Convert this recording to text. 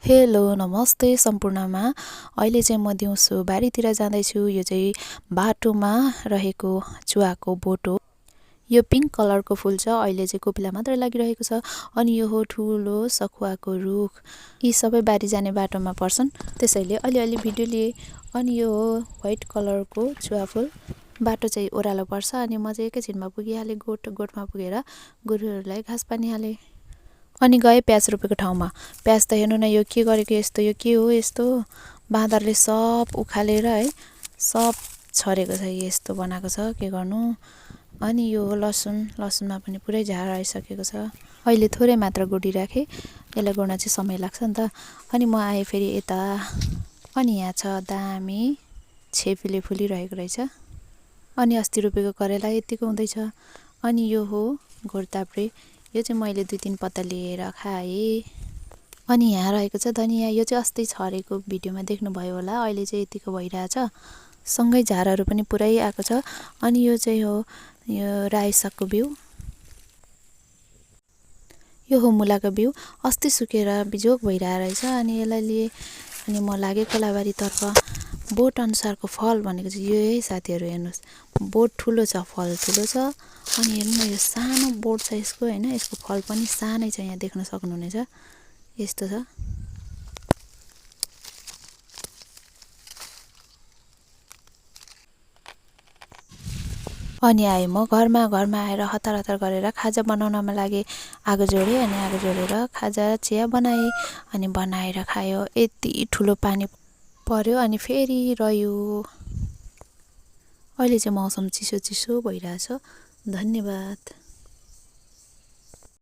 Hello नमस्ते सम्पूर्णमा। अहिले चाहिँ म दिउँसो बारीतिर जाँदैछु। यो चाहिँ बाटोमा रहेको चुवाको बोट हो। यो पिङ्क कलरको फुल छ। अहिले चाहिँ कोपिला मात्रै लागिरहेको छ। अनि यो हो ठुलो सखुवाको रुख। यी सबै बारी जाने बाटोमा पर्छन्, त्यसैले अलिअलि भिडियो लिए। अनि यो हो व्हाइट कलरको चुवा फुल। बाटो चाहिँ ओह्रालो पर्छ अनि म चाहिँ एकैछिनमा पुगिहालेँ। गोठमा पुगेर गोरुहरूलाई घाँस पानी हालेँ। अनि गएँ प्याज रोपेको ठाउँमा। प्याज त हेर्नु न, यो के गरेको यस्तो, यो के हो यस्तो? बाँदरले सब उखालेर है सब छरेको छ। यस्तो बनाएको छ, के गर्नु। अनि यो हो लसुनमा पनि पुरै झार आइसकेको छ। अहिले थोरै मात्र गोडिराखेँ, यसलाई गोड्न चाहिँ समय लाग्छ नि त। अनि म आएँ फेरि यता। अनि यहाँ छ दामी छेपीले फुलिरहेको रहेछ। अनि अस्ति रोपेको करेला यतिको हुँदैछ। अनि यो हो घोडताप्रे। यो चाहिँ मैले 2-3 पत्ता लिएर खाएँ। अनि यहाँ रहेको छ धनियाँ। यो चाहिँ अस्ति छरेको भिडियोमा देख्नुभयो होला। अहिले चाहिँ यतिको भइरहेछ। सँगै झारहरू पनि पुरै आएको छ। अनि यो चाहिँ हो यो रायो सागको बिउ। यो हो मुलाको बिउ। अस्ति सुकेर बिजोग भइरहेको रहेछ। अनि यसलाई लिएँ अनि म लागेँ कोलाबारीतर्फ। बोट अनुसारको फल भनेको चाहिँ यो है साथीहरू, हेर्नुहोस्। बोट ठुलो छ, फल ठुलो छ। अनि हेर्नु न, यो सानो बोट छ यसको होइन। यसको फल पनि सानै छ, यहाँ देख्न सक्नुहुनेछ। यस्तो छ। अनि आएँ म घरमा आएर हतार गरेर खाजा बनाउनमा लागेँ। आगो जोडेँ अनि आगो जोडेर खाजा चिया बनाएँ। अनि बनाएर खायो। यति ठुलो पानी पर्यो अनि फेरि रह्यो। अहिले चाहिँ मौसम चिसो भइरहेछ। धन्यवाद।